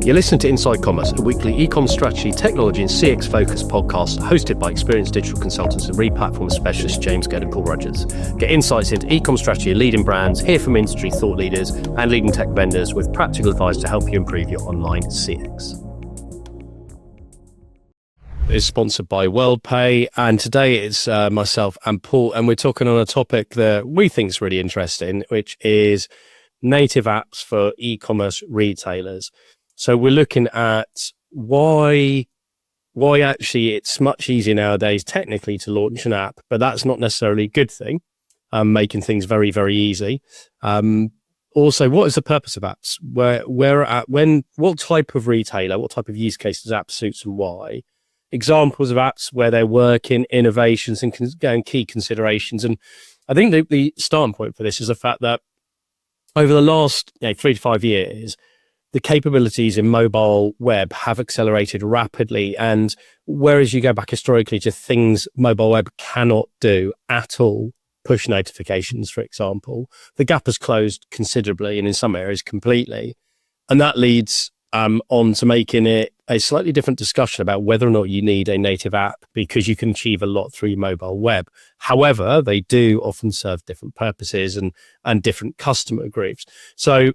You're listening to Inside Commerce, a weekly e-commerce strategy, technology and CX-focused podcast hosted by experienced digital consultants and re-platform specialists James Gedd and Paul Rogers. Get insights into e-commerce strategy of leading brands, hear from industry thought leaders and leading tech vendors with practical advice to help you improve your online CX. It's sponsored by WorldPay, and today it's myself and Paul, and we're talking on a topic that we think is really interesting, which is native apps for e-commerce retailers. So we're looking at why actually it's much easier nowadays technically to launch an app, but that's not necessarily a good thing, making things very, very easy. Also, what is the purpose of apps? What type of retailer, what type of use cases app suits and why? Examples of apps where they're working, innovations and key considerations. And I think the starting point for this is the fact that over the last 3 to 5 years, the capabilities in mobile web have accelerated rapidly. And whereas you go back historically to things mobile web cannot do at all, push notifications, for example, the gap has closed considerably and in some areas completely. And that leads on to making it a slightly different discussion about whether or not you need a native app, because you can achieve a lot through mobile web. However, they do often serve different purposes and different customer groups. So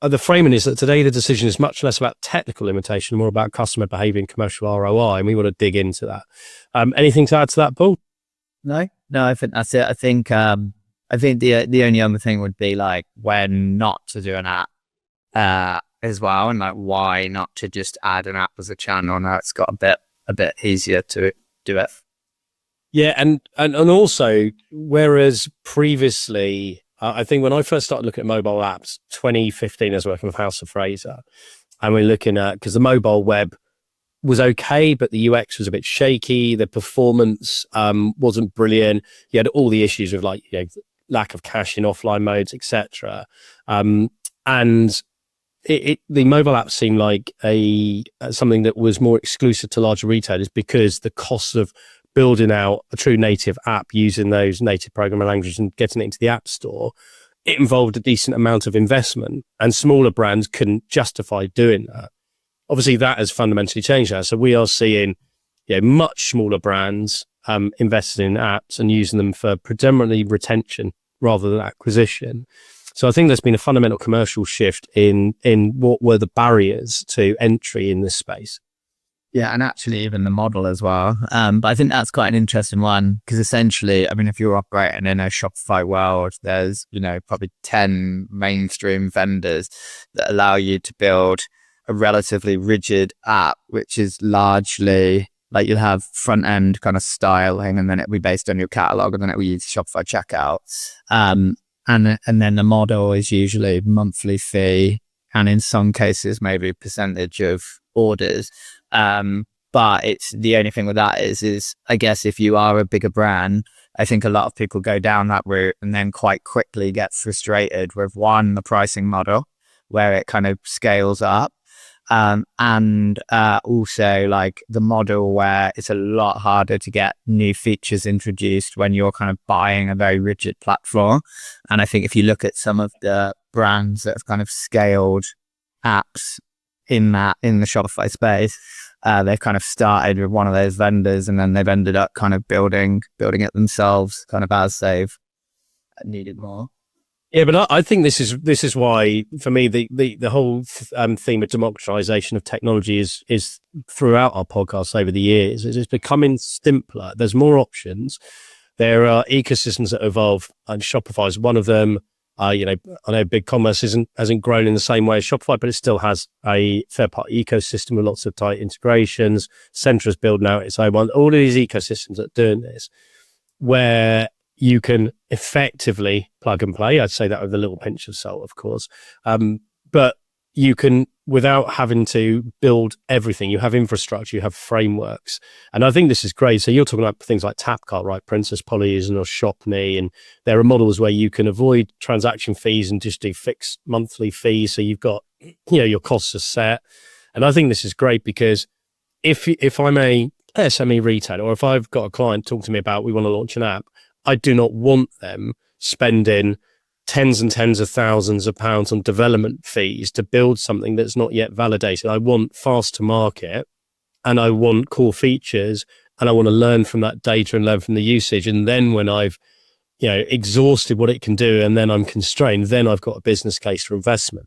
the framing is that today the decision is much less about technical limitation, more about customer behavior and commercial ROI, and we want to dig into that. Anything to add to that, Paul? No, I think that's it. I think the only other thing would be like when not to do an app as well, and like why not to just add an app as a channel. Now it's got a bit easier to do it. Yeah, and also, whereas previously, I think when I first started looking at mobile apps, 2015, I was working with House of Fraser, and we're looking at, because the mobile web was okay, but the UX was a bit shaky. The performance wasn't brilliant. You had all the issues with lack of cache in offline modes, etc. And the mobile app seemed like something that was more exclusive to larger retailers, because the cost of building out a true native app using those native programming languages and getting it into the app store, it involved a decent amount of investment, and smaller brands couldn't justify doing that. Obviously, that has fundamentally changed now. So we are seeing much smaller brands investing in apps and using them for predominantly retention rather than acquisition. So I think there's been a fundamental commercial shift in what were the barriers to entry in this space. Yeah, and actually even the model as well. But I think that's quite an interesting one, because essentially, I mean, if you're operating in a Shopify world, there's, probably 10 mainstream vendors that allow you to build a relatively rigid app, which is largely like you'll have front end kind of styling, and then it'll be based on your catalog, and then it will use Shopify checkout. And then the model is usually monthly fee, and in some cases, maybe a percentage of orders. But it's the only thing with that is I guess if you are a bigger brand, I think a lot of people go down that route and then quite quickly get frustrated with the pricing model where it kind of scales up. And also like the model where it's a lot harder to get new features introduced when you're kind of buying a very rigid platform. And I think if you look at some of the brands that have kind of scaled apps in the Shopify space, they've kind of started with one of those vendors, and then they've ended up kind of building it themselves kind of as they've needed more. Yeah, but I think this is why, for me, the whole theme of democratization of technology is throughout our podcasts over the years. It's becoming simpler. There's more options. There are ecosystems that evolve, and Shopify is one of them. I know big commerce hasn't grown in the same way as Shopify, but it still has a third-party ecosystem with lots of tight integrations. Centra's building out its own one. All of these ecosystems that are doing this, where you can effectively plug and play. I'd say that with a little pinch of salt, of course. But you can, without having to build everything, you have infrastructure, you have frameworks. And I think this is great. So you're talking about things like Tapcart, right? Princess Polly's or Shopney. And there are models where you can avoid transaction fees and just do fixed monthly fees. So you've got, your costs are set. And I think this is great, because if I'm a SME retailer, or if I've got a client talk to me about, we want to launch an app, I do not want them spending tens and tens of thousands of pounds on development fees to build something that's not yet validated. I want fast to market, and I want core features, and I want to learn from that data and learn from the usage. And then when I've exhausted what it can do, and then I'm constrained, then I've got a business case for investment.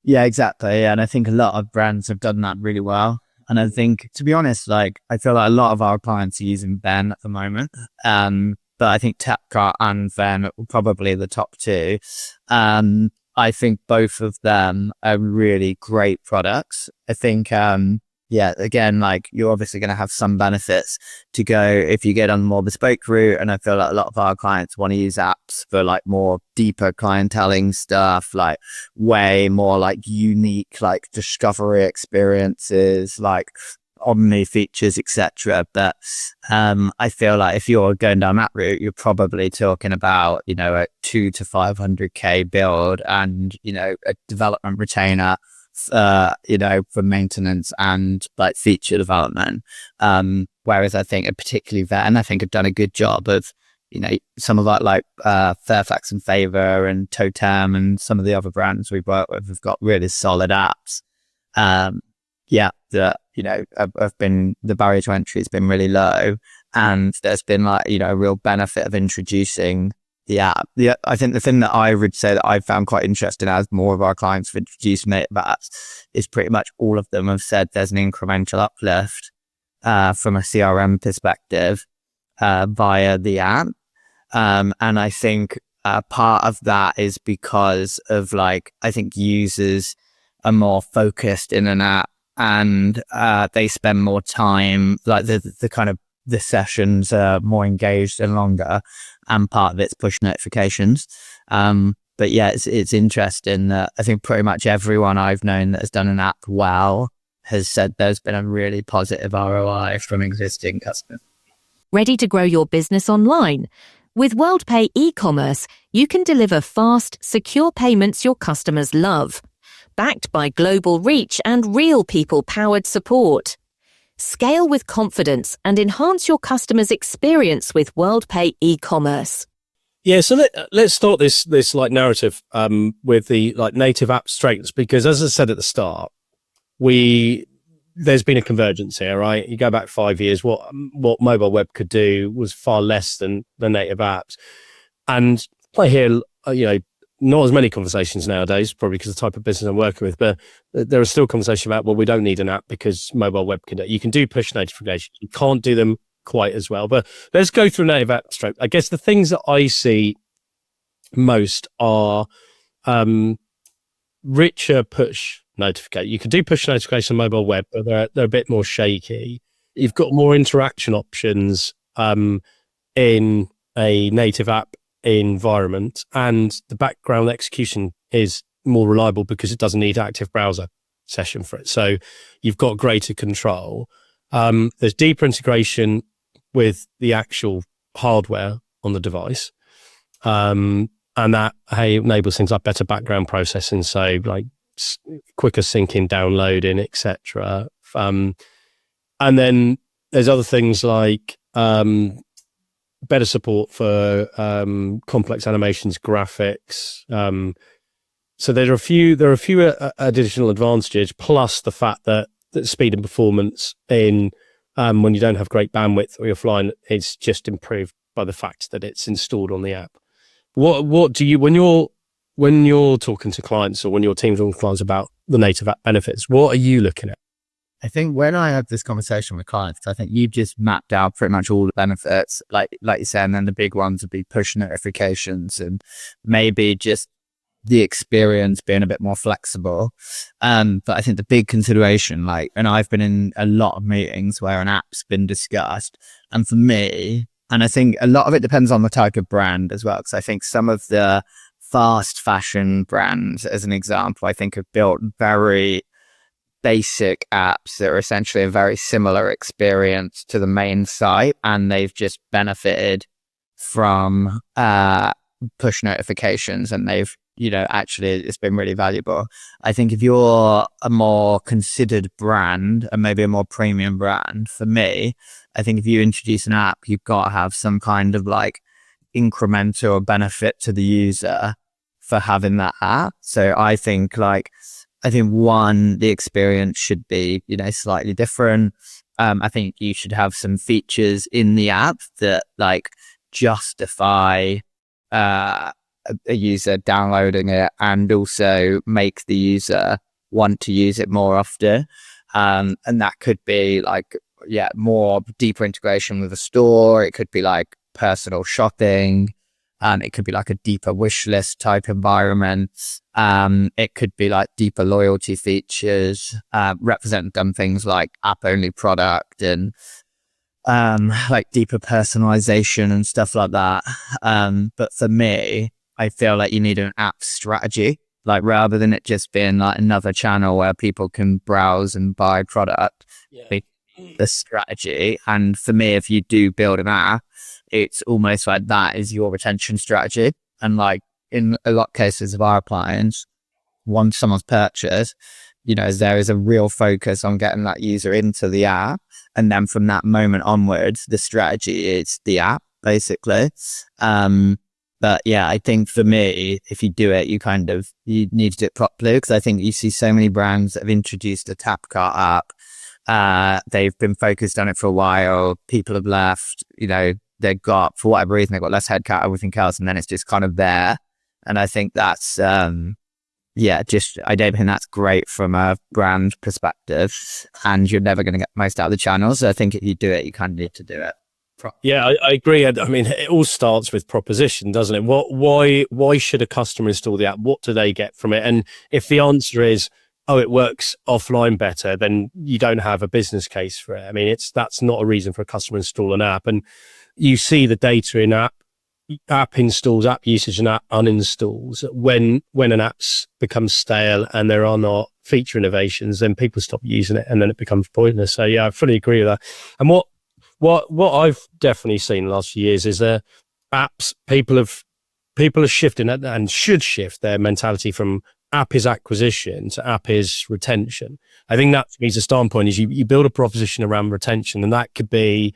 Yeah, exactly. And I think a lot of brands have done that really well. And I think, to be honest, like, I feel like a lot of our clients are using Ven at the moment. But I think Tapcart and Ven are probably the top two. I think both of them are really great products. I think, again, like, you're obviously going to have some benefits to go if you get on the more bespoke route. And I feel like a lot of our clients want to use apps for like more deeper clienteling stuff, like way more like unique, like discovery experiences, like omni features, etc. But I feel like if you're going down that route, you're probably talking about, a 200 to 500k build and, a development retainer, for maintenance and like feature development. Whereas I think particularly Ven, I think have done a good job of, some of that, like Fairfax and Favour and Totem and some of the other brands we've worked with have got really solid apps. That, have been, the barrier to entry has been really low, and there's been like, a real benefit of introducing the app. I think the thing that I would say that I found quite interesting as more of our clients have introduced native apps is pretty much all of them have said there's an incremental uplift from a CRM perspective via the app. And I think part of that is because of like, I think users are more focused in an app, and they spend more time, like the kind of the sessions are more engaged and longer, and part of it's push notifications. But yeah, it's interesting that I think pretty much everyone I've known that has done an app well has said there's been a really positive ROI from existing customers. Ready to grow your business online? With WorldPay e-commerce, you can deliver fast, secure payments your customers love, backed by global reach and real people-powered support. Scale with confidence and enhance your customers' experience with WorldPay e-commerce. Yeah, so let's start this like narrative with the like native app strengths, because as I said at the start, there's been a convergence here, right? You go back 5 years, what mobile web could do was far less than the native apps. And I hear, not as many conversations nowadays, probably because of the type of business I'm working with, but there are still conversations about, well, we don't need an app because mobile web you can do push notifications. You can't do them quite as well. But let's go through native app strength. I guess the things that I see most are richer push notification. You can do push notification on mobile web, but they're a bit more shaky. You've got more interaction options in a native app environment, and the background execution is more reliable because it doesn't need active browser session for it. So you've got greater control. There's deeper integration with the actual hardware on the device. And that enables things like better background processing, so like quicker syncing, downloading, etc. And then there's other things like better support for complex animations, graphics. So there are a few additional advantages, plus the fact that speed and performance in when you don't have great bandwidth or you're flying, it's just improved by the fact that it's installed on the app. What do you, when you're talking to clients or when your team's talking to clients about the native app benefits, what are you looking at? I think when I have this conversation with clients, I think you've just mapped out pretty much all the benefits, like you said, and then the big ones would be push notifications and maybe just the experience being a bit more flexible. But I think the big consideration, and I've been in a lot of meetings where an app's been discussed, and for me, and I think a lot of it depends on the type of brand as well, because I think some of the fast fashion brands, as an example, I think have built very basic apps that are essentially a very similar experience to the main site, and they've just benefited from push notifications, and they've, actually it's been really valuable. I think if you're a more considered brand and maybe a more premium brand, for me, I think if you introduce an app, you've got to have some kind of like incremental benefit to the user for having that app. So I think one, the experience should be, slightly different. I think you should have some features in the app that like justify a user downloading it and also make the user want to use it more often. And that could be like, more deeper integration with the store. It could be like personal shopping. It could be like a deeper wish list type environment. It could be like deeper loyalty features, represent them things like app only product and like deeper personalization and stuff like that. But for me, I feel like you need an app strategy, like rather than it just being like another channel where people can browse and buy product. The strategy. And for me, if you do build an app, it's almost like that is your retention strategy. And like in a lot of cases of our clients, once someone's purchased, there is a real focus on getting that user into the app. And then from that moment onwards, the strategy is the app, basically. But yeah, I think for me, if you do it, you need to do it properly, because I think you see so many brands that have introduced a tap cart app. They've been focused on it for a while. People have left, they've got, for whatever reason, they've got less headcount, everything else. And then it's just kind of there. And I think that's, I don't think that's great from a brand perspective, and you're never going to get most out of the channels. So I think if you do it, you kind of need to do it. Yeah, I agree. I mean, it all starts with proposition, doesn't it? Why should a customer install the app? What do they get from it? And if the answer is, oh, it works offline better, then you don't have a business case for it. I mean, that's not a reason for a customer to install an app. And you see the data in app installs, app usage, and app uninstalls. When an app's becomes stale and there are not feature innovations, then people stop using it and then it becomes pointless. So yeah, I fully agree with that. And what I've definitely seen in the last few years is that apps, people are shifting and should shift their mentality from app is acquisition to app is retention. I think that means the starting point is you build a proposition around retention, and that could be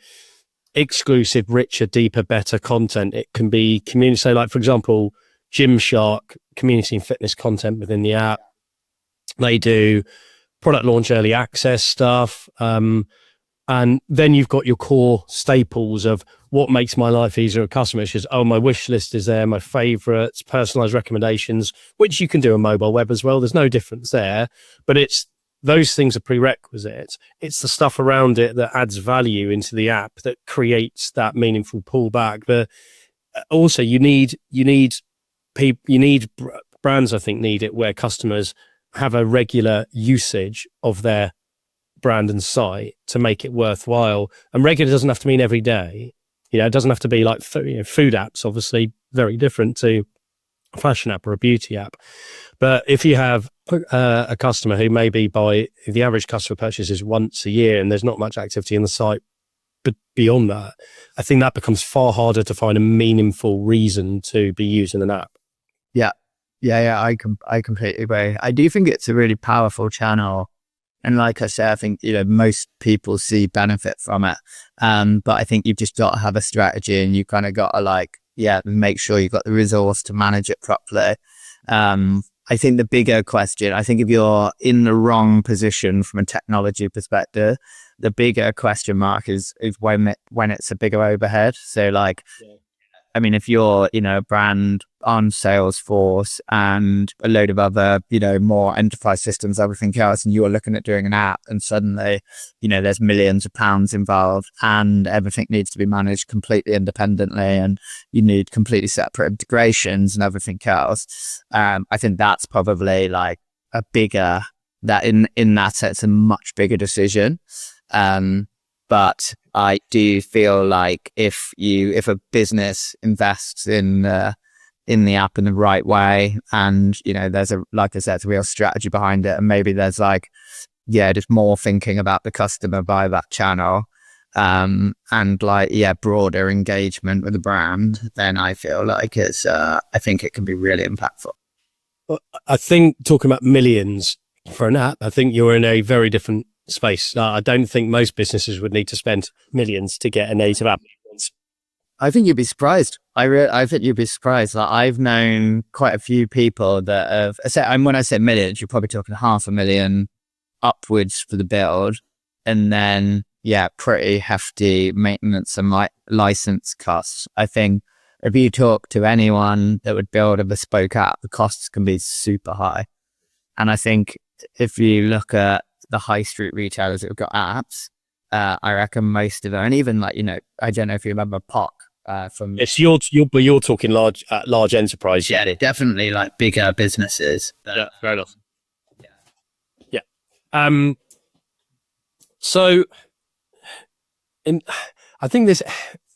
exclusive, richer, deeper, better content. It can be community, so like for example, Gymshark, community and fitness content within the app. They do product launch early access stuff. And then you've got your core staples of what makes my life easier as a customer, which is, my wish list is there, my favorites, personalized recommendations, which you can do on mobile web as well. There's no difference there, but those things are prerequisites. It's the stuff around it that adds value into the app that creates that meaningful pullback. But also you need brands, I think, need it where customers have a regular usage of their brand and site to make it worthwhile. And regular doesn't have to mean every day. It doesn't have to be like food apps, obviously very different to a fashion app or a beauty app. But if you have a customer who maybe the average customer purchases once a year and there's not much activity in the site, but beyond that, I think that becomes far harder to find a meaningful reason to be using an app. Yeah. I completely agree. I do think it's a really powerful channel. And like I said, I think, most people see benefit from it. But I think you've just got to have a strategy, and you kind of got to make sure you've got the resource to manage it properly. I think the bigger question, I think if you're in the wrong position from a technology perspective, the bigger question mark is when it's a bigger overhead. So I mean, if you're, a brand on Salesforce and a load of other, more enterprise systems, everything else, and you're looking at doing an app and suddenly, there's millions of pounds involved and everything needs to be managed completely independently and you need completely separate integrations and everything else. I think that's probably like a bigger, that in that sense, a much bigger decision. But I do feel like if a business invests in the app in the right way, and there's like I said, it's a real strategy behind it, and maybe there's just more thinking about the customer by that channel, and broader engagement with the brand, then I feel like I think it can be really impactful. I think talking about millions for an app, I think you're in a very different space. I don't think most businesses would need to spend millions to get a native app. I think you'd be surprised. I think you'd be surprised. Like, I've known quite a few people that have, when I say millions, you're probably talking 500,000 upwards for the build. And then, yeah, pretty hefty maintenance and license costs. I think if you talk to anyone that would build a bespoke app, the costs can be super high. And I think if you look at the high street retailers that have got apps, I reckon most of them, and even like, I don't know if you remember POC from. It's you're talking large enterprise. Yeah, they're definitely like bigger businesses. Yeah, fair enough. Yeah. So, I think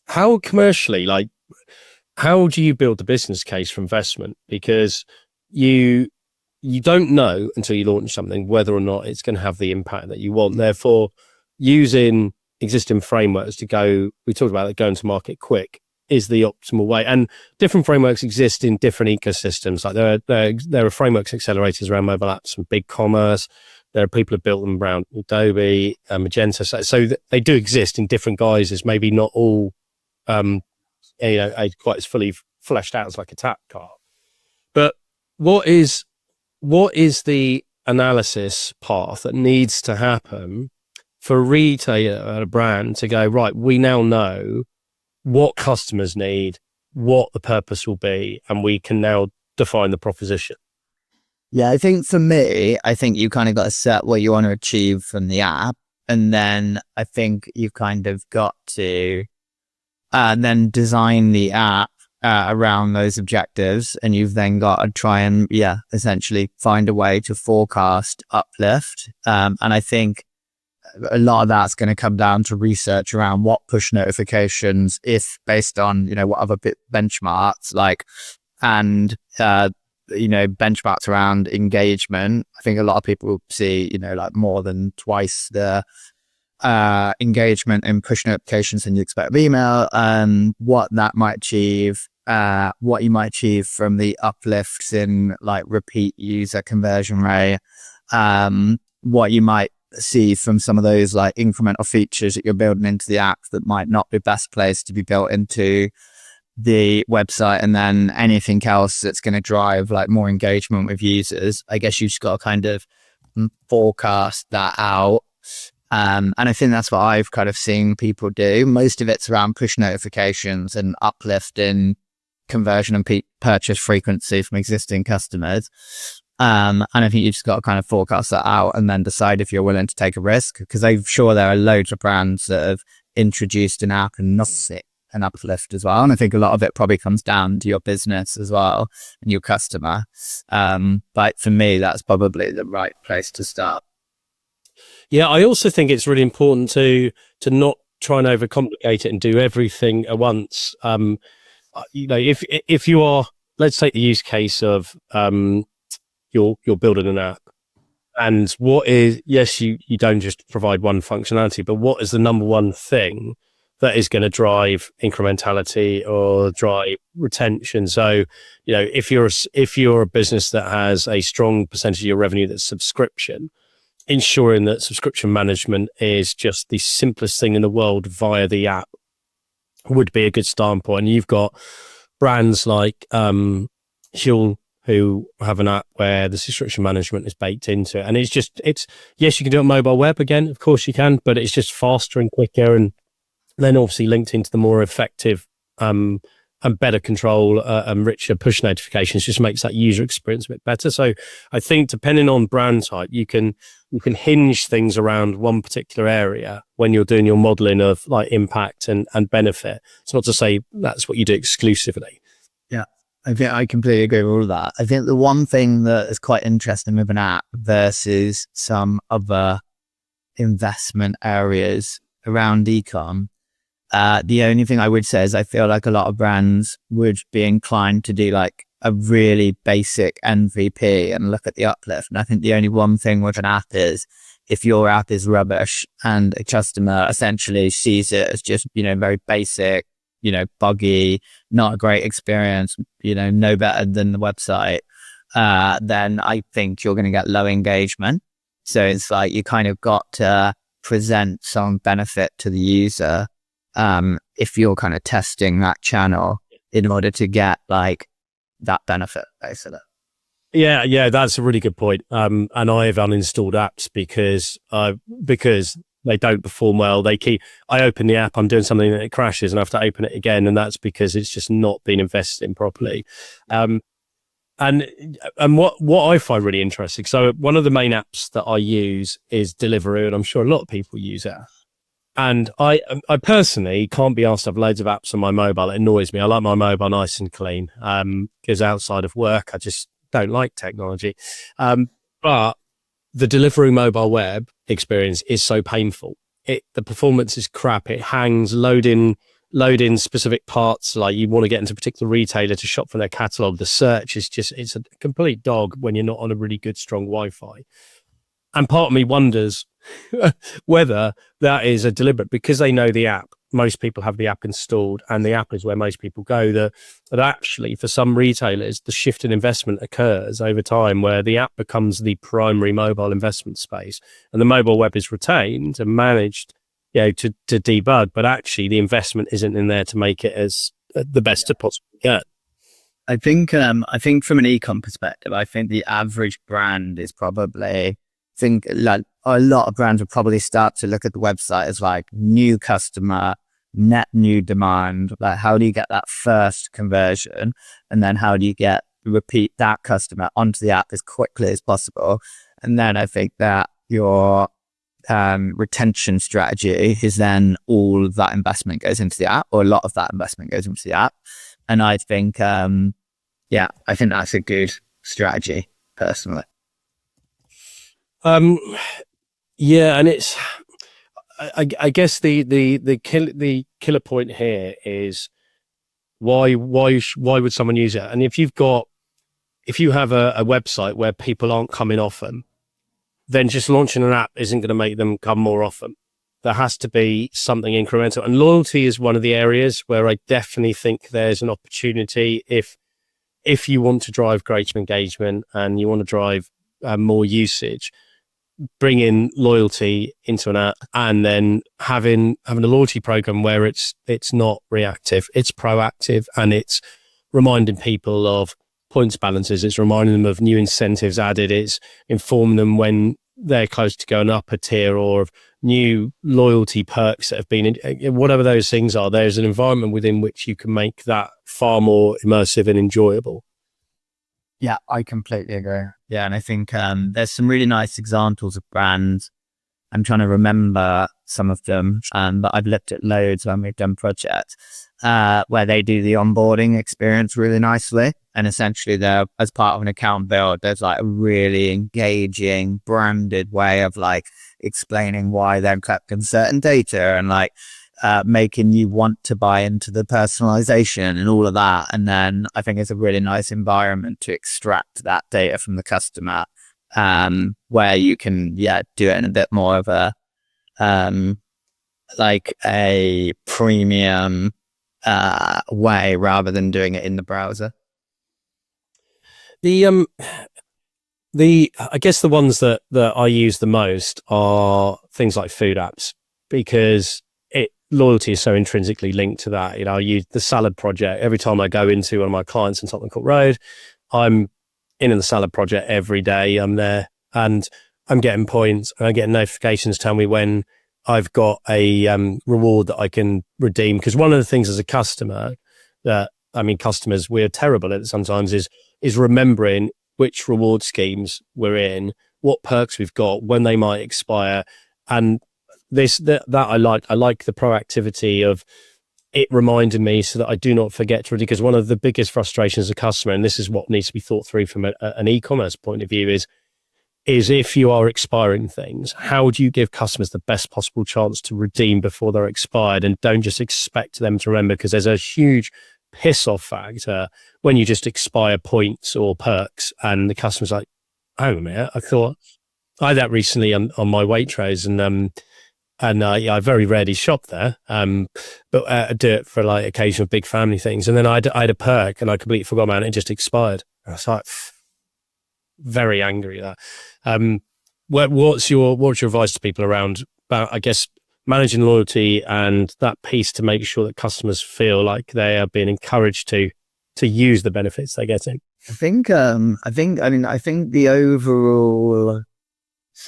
how commercially, like, how do you build the business case for investment? Because you don't know until you launch something whether or not it's going to have the impact that you want. Therefore, using existing frameworks we talked about it, going to market quick is the optimal way. And different frameworks exist in different ecosystems. Like there are frameworks accelerators around mobile apps and Ecommerce. There are people who built them around Adobe, Magenta. So they do exist in different guises, maybe not all, quite as fully fleshed out as like a tap card. But what is the analysis path that needs to happen for a retailer, a brand to go, right, we now know what customers need, what the purpose will be, and we can now define the proposition? Yeah, I think for me, you kind of got to set what you want to achieve from the app. And then I think you've kind of got to then design the app around those objectives. And you've then got to try and, essentially find a way to forecast uplift. And I think a lot of that's going to come down to research around what push notifications, if based on, what other benchmarks like, and, benchmarks around engagement. I think a lot of people see, like more than twice the engagement in push notifications than you expect of email, and what that might achieve, what you might achieve from the uplifts in like repeat user conversion rate, what you might see from some of those like incremental features that you're building into the app that might not be best placed to be built into the website, and then anything else that's going to drive like more engagement with users. I guess you just got to kind of forecast that out. And I think that's what I've kind of seen people do. Most of it's around push notifications and uplift in conversion and purchase frequency from existing customers. And I think you just got to kind of forecast that out and then decide if you're willing to take a risk, because I'm sure there are loads of brands that have introduced an app and not an uplift as well. And I think a lot of it probably comes down to your business as well and your customer. But for me, that's probably the right place to start. Yeah, I also think it's really important to not try and overcomplicate it and do everything at once. If you are, let's take the use case of you're building an app, and what is, yes, you don't just provide one functionality, but what is the number one thing that is going to drive incrementality or drive retention? So, if you're a business that has a strong percentage of your revenue that's subscription, ensuring that subscription management is just the simplest thing in the world via the app would be a good starting point. And you've got brands like Huel, who have an app where the subscription management is baked into it. And it's yes, you can do it on mobile web again, of course you can, but it's just faster and quicker, and then obviously linked into the more effective and better control and richer push notifications just makes that user experience a bit better. So I think depending on brand type, you can hinge things around one particular area when you're doing your modeling of like impact and benefit. It's not to say that's what you do exclusively. Yeah, I think I completely agree with all of that. I think the one thing that is quite interesting with an app versus some other investment areas around ecom, the only thing I would say is I feel like a lot of brands would be inclined to do like a really basic MVP and look at the uplift. And I think the only one thing with an app is if your app is rubbish and a customer essentially sees it as just, very basic, buggy, not a great experience, no better than the website, then I think you're going to get low engagement. So it's like you kind of got to present some benefit to the user. if you're kind of testing that channel in order to get like that benefit, basically. Yeah, that's a really good point. And I have uninstalled apps because they don't perform well. I open the app, I'm doing something and it crashes and I have to open it again. And that's because it's just not been invested in properly. And what I find really interesting. So one of the main apps that I use is Deliveroo, and I'm sure a lot of people use it. And I personally can't be asked to have loads of apps on my mobile. It annoys me. I like my mobile nice and clean. Because outside of work, I just don't like technology. But the Deliveroo mobile web experience is so painful. The performance is crap. It hangs, load in specific parts. Like you want to get into a particular retailer to shop for their catalog. The search is it's a complete dog when you're not on a really good, strong Wi-Fi. And part of me wonders whether that is a deliberate, because they know the app. Most people have the app installed and the app is where most people go. That actually for some retailers, the shift in investment occurs over time where the app becomes the primary mobile investment space and the mobile web is retained and managed, to debug, but actually the investment isn't in there to make it as the best to possibly get. I think from an e-com perspective, I think the average brand is probably, like a lot of brands would probably start to look at the website as like new customer, net new demand. Like how do you get that first conversion? And then how do you repeat that customer onto the app as quickly as possible? And then I think that your retention strategy is then all of that investment goes into the app, or a lot of that investment goes into the app. And I think, I think that's a good strategy personally. And it's, I guess the killer point here is why would someone use it? And if you have a website where people aren't coming often, then just launching an app isn't going to make them come more often. There has to be something incremental, and loyalty is one of the areas where I definitely think there's an opportunity. If you want to drive greater engagement and you want to drive more usage, bring in loyalty into an app, and then having a loyalty program where it's not reactive, it's proactive, and it's reminding people of points balances, it's reminding them of new incentives added, it's informing them when they're close to going up a tier, or of new loyalty perks that have been whatever those things are. There's an environment within which you can make that far more immersive and enjoyable. Yeah, I completely agree. Yeah, and I think there's some really nice examples of brands. I'm trying to remember some of them, but I've looked at loads when we've done projects where they do the onboarding experience really nicely. And essentially they're, as part of an account build, there's like a really engaging branded way of like explaining why they're collecting certain data and like making you want to buy into the personalization and all of that. And then I think it's a really nice environment to extract that data from the customer, where you can, do it in a bit more of a, like a premium way rather than doing it in the browser. I guess the ones that I use the most are things like food apps, because loyalty is so intrinsically linked to that. I use the salad project. Every time I go into one of my clients in Tottenham Court Road, I'm in the salad project every day. I'm there and I'm getting points, and I get notifications tell me when I've got a reward that I can redeem. Because one of the things as a customer customers, we're terrible at it sometimes, is remembering which reward schemes we're in, what perks we've got, when they might expire. And that I like the proactivity of it reminding me so that I do not forget to, because one of the biggest frustrations as a customer, and this is what needs to be thought through from an e-commerce point of view, is if you are expiring things, how do you give customers the best possible chance to redeem before they're expired, and don't just expect them to remember, because there's a huge piss off factor when you just expire points or perks and the customer's like, hang on a minute, I thought I had that recently on my Waitrose, and I very rarely shop there, but I do it for like occasional big family things. And then I had a perk and I completely forgot about it. It just expired. I was like, very angry at that. What's your advice to people around, about, I guess, managing loyalty and that piece to make sure that customers feel like they are being encouraged to use the benefits they're getting? I think the overall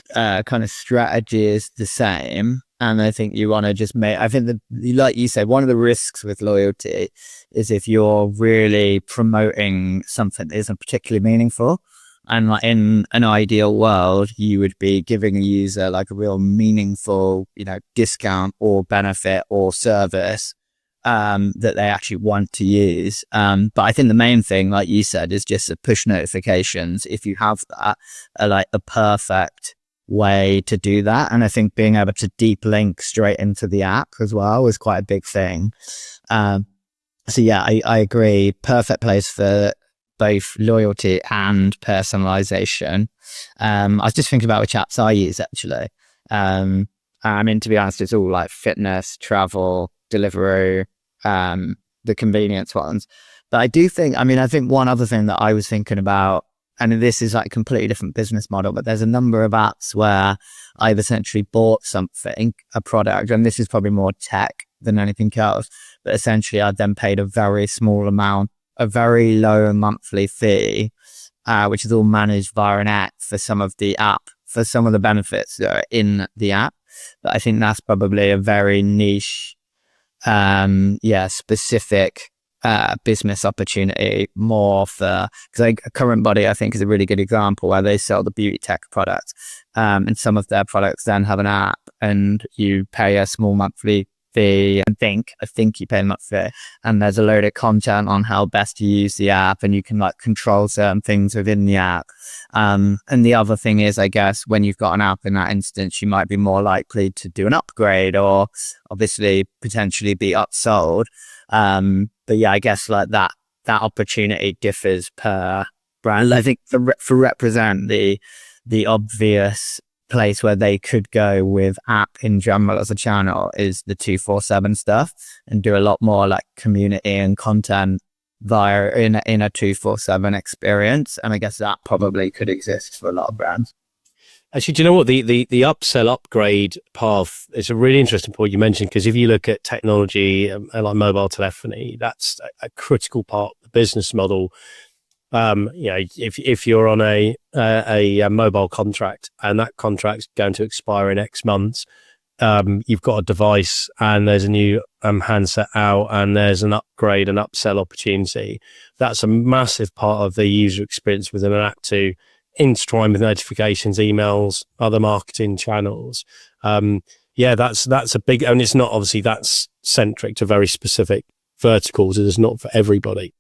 kind of strategy is the same. And I think you want to just I think that, like you said, one of the risks with loyalty is if you're really promoting something that isn't particularly meaningful. And like in an ideal world, you would be giving a user like a real meaningful, discount or benefit or service that they actually want to use. But I think the main thing, like you said, is just the push notifications. If you have that, are like the perfect way to do that. And I think being able to deep link straight into the app as well is quite a big thing. So yeah, I agree. Perfect place for both loyalty and personalization. I was just thinking about which apps I use actually. To be honest, it's all like fitness, travel, Deliveroo, the convenience ones. But I think one other thing that I was thinking about, and this is like a completely different business model, but there's a number of apps where I've essentially bought something, a product, and this is probably more tech than anything else, but essentially I've then paid a very small amount, a very low monthly fee, which is all managed via an app for some of the benefits that are in the app. But I think that's probably a very niche, specific business opportunity more for, because like Current Body, I think, is a really good example where they sell the beauty tech products, and some of their products then have an app and you pay a small monthly fee. I think you pay a monthly fee, and there's a load of content on how best to use the app, and you can like control certain things within the app. And the other thing is, I guess, when you've got an app in that instance, you might be more likely to do an upgrade or obviously potentially be upsold. But yeah, I guess like that opportunity differs per brand. I think for Represent, the obvious place where they could go with app in general as a channel is the 247 stuff, and do a lot more like community and content via in a 247 experience. And I guess that probably could exist for a lot of brands. Actually, do you know what? The upsell upgrade path is a really interesting point you mentioned, because if you look at technology like mobile telephony, that's a critical part of the business model. If you're on a mobile contract and that contract's going to expire in X months, you've got a device and there's a new handset out and there's an upgrade and upsell opportunity. That's a massive part of the user experience within an app to intertwine with notifications, emails, other marketing channels. That's a big, and it's not, obviously that's centric to very specific verticals. It is not for everybody.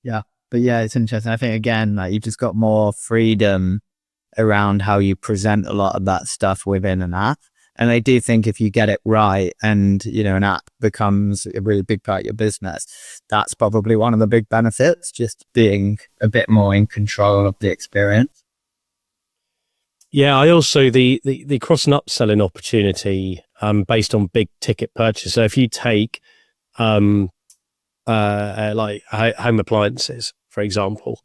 Yeah. But yeah, it's interesting. I think again, like you've just got more freedom around how you present a lot of that stuff within an app. And I do think if you get it right and, an app becomes a really big part of your business, that's probably one of the big benefits, just being a bit more in control of the experience. Yeah, I also, the cross and upselling opportunity based on big ticket purchase. So if you take like home appliances, for example,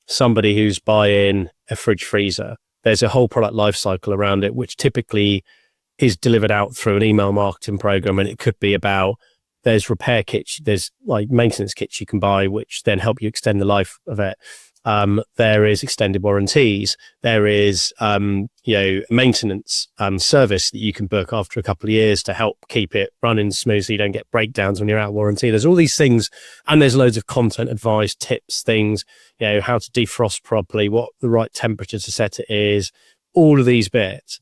somebody who's buying a fridge freezer, there's a whole product life cycle around it, which typically is delivered out through an email marketing program. And it could be about, there's repair kits, there's like maintenance kits you can buy, which then help you extend the life of it. There is extended warranties. There is, maintenance service that you can book after a couple of years to help keep it running smooth so you don't get breakdowns when you're out of warranty. There's all these things, and there's loads of content, advice, tips, things, how to defrost properly, what the right temperature to set it is, all of these bits.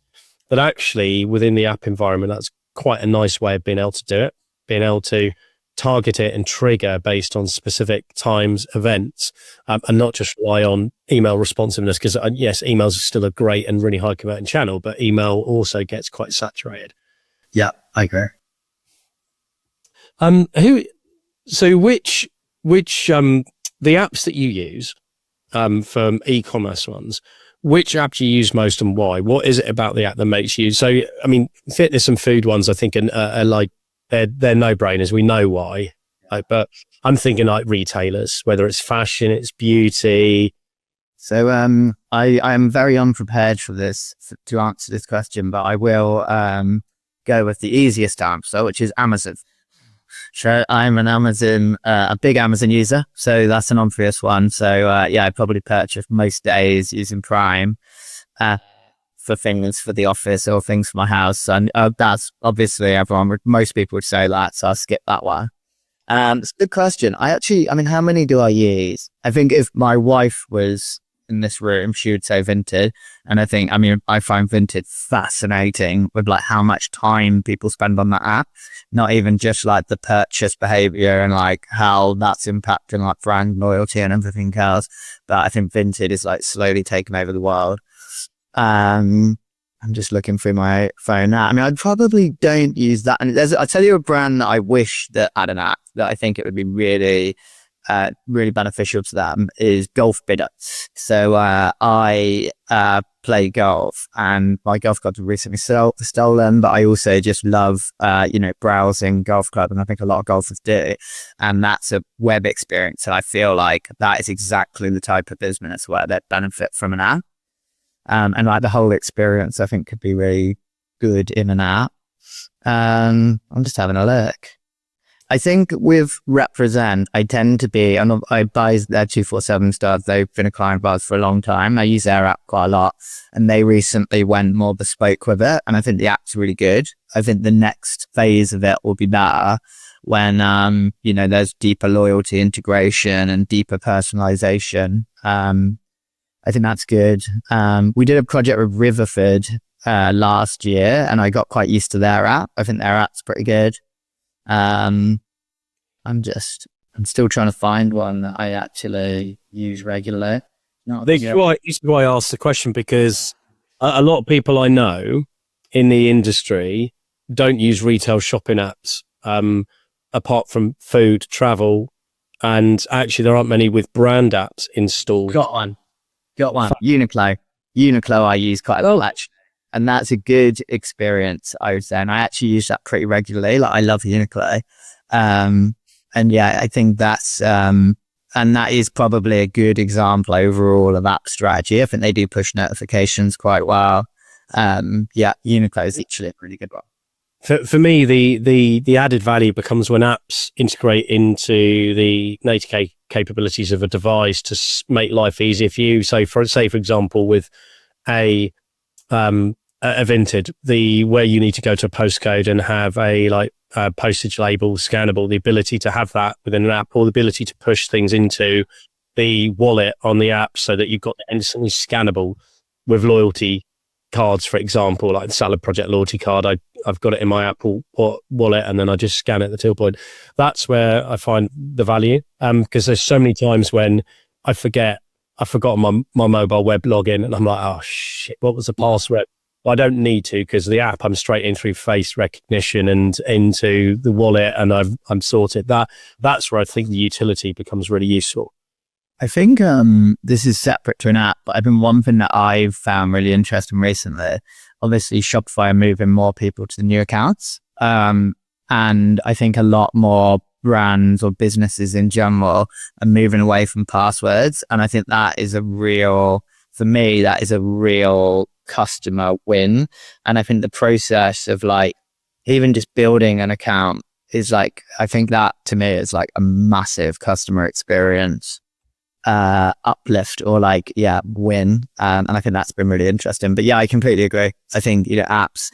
But actually, within the app environment, that's quite a nice way of being able to do it, being able to target it and trigger based on specific times, events, and not just rely on email responsiveness. Because yes, emails are still a great and really high converting channel, but email also gets quite saturated. Yeah, I agree. Which the apps that you use for e-commerce ones, which app do you use most and why? What is it about the app that makes you? So, I mean, fitness and food ones, I think, are like, they're no-brainers. We know why. But I'm thinking like retailers, whether it's fashion, it's beauty. So I am very unprepared for this, to answer this question, but I will go with the easiest answer, which is Amazon. So I'm a big Amazon user. So that's an obvious one. So I probably purchase most days using Prime for things for the office or things for my house. And that's obviously most people would say that. So I'll skip that one. It's a good question. How many do I use? I think if my wife was in this room, she would say Vinted. And I find Vinted fascinating with like how much time people spend on that app, not even just like the purchase behavior and like how that's impacting like brand loyalty and everything else. But I think Vinted is like slowly taking over the world. I'm just looking through my phone now. I probably don't use that. And I'll tell you a brand that I wish that had an app that I think it would be really beneficial to them is Golf Bidder. So I play golf and my golf clubs were recently stolen, but I also just love browsing golf club, and I think a lot of golfers do, and that's a web experience, and I feel like that is exactly the type of business where they'd benefit from an app, and like the whole experience I think could be really good in an app. I'm just having a look. I think with Represent, I tend to be, and I buy their 247 stuff. They've been a client of ours for a long time. I use their app quite a lot, and they recently went more bespoke with it. And I think the app's really good. I think the next phase of it will be better when, there's deeper loyalty integration and deeper personalization. I think that's good. We did a project with Riverford last year, and I got quite used to their app. I think their app's pretty good. I'm still trying to find one that I actually use regularly. This is why I asked the question, because a lot of people I know in the industry don't use retail shopping apps, apart from food, travel, and actually there aren't many with brand apps installed. Got one. Uniqlo I use quite a lot, actually. And that's a good experience, I would say. And I actually use that pretty regularly. Like, I love Uniqlo. I think that's, and that is probably a good example overall of app strategy. I think they do push notifications quite well. Uniqlo is actually a really good one. For me, the added value becomes when apps integrate into the native capabilities of a device to make life easier for you. So for example, with a Vinted, where you need to go to a postcode and have a postage label scannable, the ability to have that within an app, or the ability to push things into the wallet on the app so that you've got instantly scannable with loyalty cards, for example, like the Salad Project loyalty card. I've got it in my Apple wallet, and then I just scan it at the till point. That's where I find the value, because there's so many times when I've forgotten my mobile web login, and I'm like, oh shit, what was the password? Well, I don't need to, because the app, I'm straight in through face recognition and into the wallet, and I'm sorted. That's where I think the utility becomes really useful. I think this is separate to an app, but one thing that I've found really interesting recently, obviously Shopify are moving more people to the new accounts. And I think a lot more brands or businesses in general are moving away from passwords. And I think that is a real customer win. And I think the process of like even just building an account is like, I think that to me is like a massive customer experience uplift or win. And I think that's been really interesting. But yeah, I completely agree. I think, apps,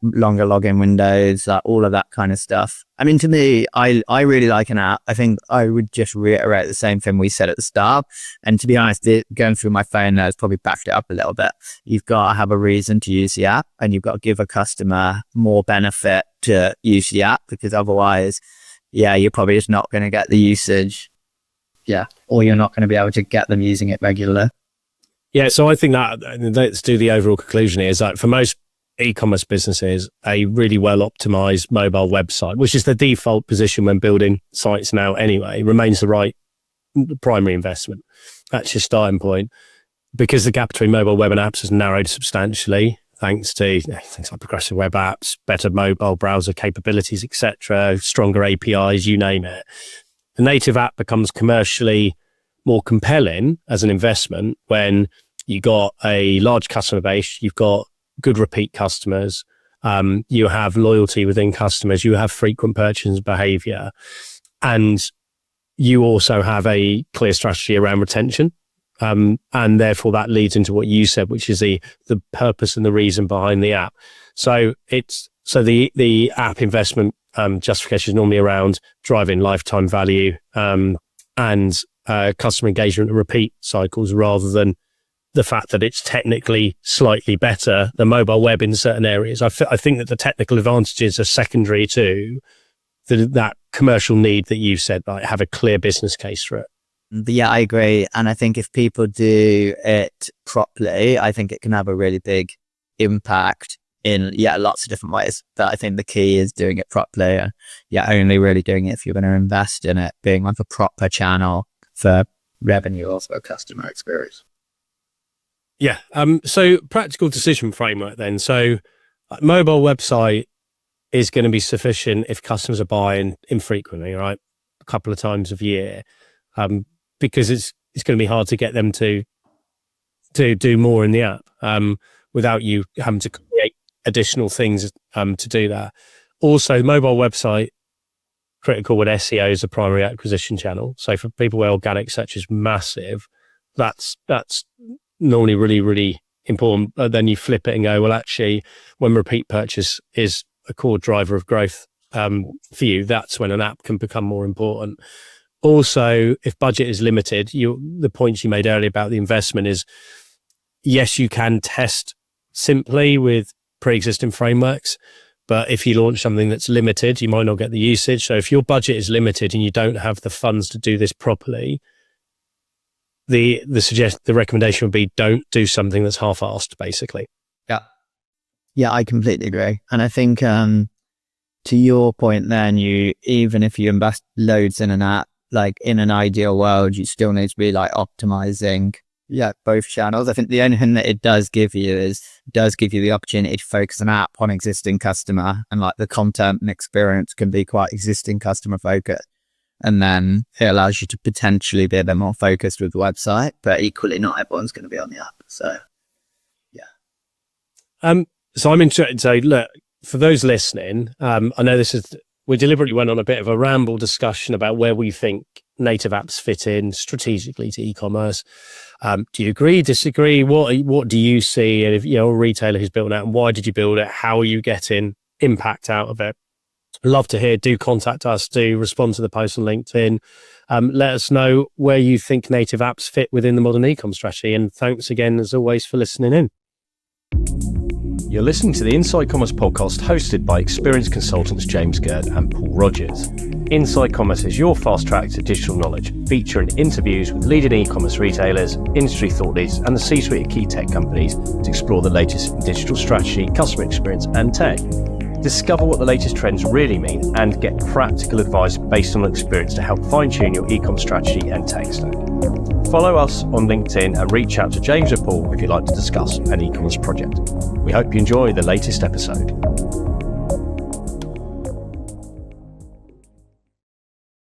longer login windows, all of that kind of stuff. I mean, to me, I really like an app. I think I would just reiterate the same thing we said at the start. And to be honest, going through my phone now has probably backed it up a little bit. You've got to have a reason to use the app, and you've got to give a customer more benefit to use the app, because otherwise, you're probably just not going to get the usage. Or you're not going to be able to get them using it regularly. Yeah, so I think that, let's do the overall conclusion here, is that for most e-commerce businesses, a really well optimized mobile website, which is the default position when building sites now anyway, remains the right primary investment. That's your starting point, because the gap between mobile web and apps has narrowed substantially thanks to things like progressive web apps, better mobile browser capabilities, etc., stronger APIs, you name it. The native app becomes commercially more compelling as an investment when you got a large customer base, you've got good repeat customers, You have loyalty within customers. You have frequent purchase behavior. And you also have a clear strategy around retention. And therefore that leads into what you said, which is the purpose and the reason behind the app. So the app investment justification is normally around driving lifetime value and customer engagement and repeat cycles, rather than the fact that it's technically slightly better than mobile web in certain areas. I think that the technical advantages are secondary to that commercial need that you said, like have a clear business case for it. Yeah, I agree. And I think if people do it properly, I think it can have a really big impact in lots of different ways. But I think the key is doing it properly. Only really doing it if you're going to invest in it, being like a proper channel for revenue or for customer experience. Yeah. So practical decision framework then. So mobile website is going to be sufficient if customers are buying infrequently, right? A couple of times a year, because it's going to be hard to get them to do more in the app without you having to create additional things to do that. Also, mobile website, critical with SEO as a primary acquisition channel. So for people where organic search is massive, that's normally really, really important. But then you flip it and go, well, actually, when repeat purchase is a core driver of growth for you, that's when an app can become more important. Also, if budget is limited, the points you made earlier about the investment is, yes, you can test simply with pre-existing frameworks, but if you launch something that's limited, you might not get the usage. So if your budget is limited and you don't have the funds to do this properly, the recommendation would be don't do something that's half-assed, basically. Yeah, I completely agree. And I think to your point then, even if you invest loads in an app, like in an ideal world, you still need to be like optimizing both channels. I think the only thing that it does give you the opportunity to focus an app on existing customer, and like the content and experience can be quite existing customer focused. And then it allows you to potentially be a bit more focused with the website, but equally not everyone's going to be on the app. So, yeah. So I'm interested. So look, for those listening, I know we deliberately went on a bit of a ramble discussion about where we think native apps fit in strategically to e-commerce. Do you agree, disagree? What do you see? And if a retailer who's built an app, and why did you build it? How are you getting impact out of it? Love to hear. Do contact us. Do respond to the post on LinkedIn. Let us know where you think native apps fit within the modern e-com strategy. And thanks again, as always, for listening in. You're listening to the Inside Commerce podcast, hosted by experienced consultants James Gerd and Paul Rogers. Inside Commerce is your fast track to digital knowledge, featuring interviews with leading e-commerce retailers, industry thought leaders, and the C-suite of key tech companies to explore the latest in digital strategy, customer experience, and tech. Discover what the latest trends really mean and get practical advice based on experience to help fine-tune your e-com strategy and tech stack. Follow us on LinkedIn and reach out to James or Paul if you'd like to discuss an e-commerce project. We hope you enjoy the latest episode.